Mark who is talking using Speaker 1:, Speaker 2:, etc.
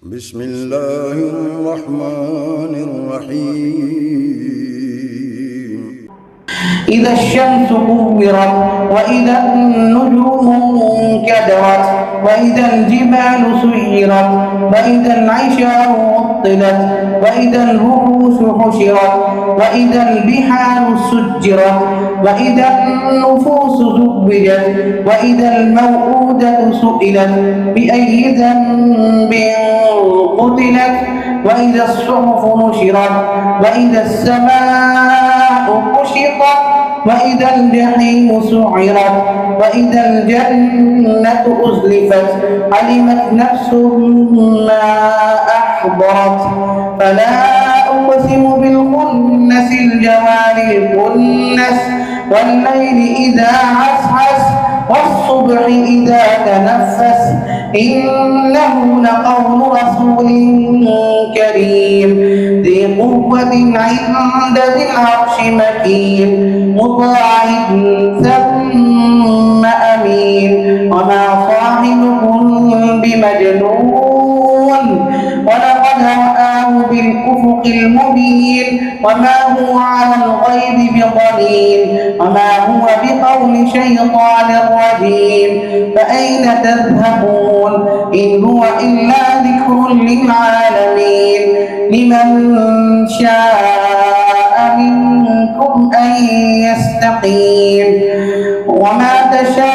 Speaker 1: بسم الله الرحمن الرحيم.
Speaker 2: إذا الشمس كورت وإذا النجوم انكدرت وإذا الجبال سيرت وإذا العشار عطلت وإذا الوحوش حشرت وإذا البحار سجرت وإذا النفوس زوجت وإذا الموءودة سئلت بأي ذنب قتلت وإذا الصحف نشرت وإذا السماء كشطت وإذا الجحيم سعرت وإذا الجنة أزلفت علمت نفس ما أحضرت فلا أقسم بالخنس الجوار الكنس والليل إذا عسعس والصبح إذا تنفس إنه لقول رسول كريم ذي قوة عند ذي العرش مكين مطاع ثم أمين وما صاحبكم بمجنون ولقد رآه بالأفق المبين وما هو على الغيب بضنين وما هو بقول شيطان رجيم فأين تذهبون إن هو إلا ذكر للعالمين لمن شاء منكم أن يستقيم وما تشاءون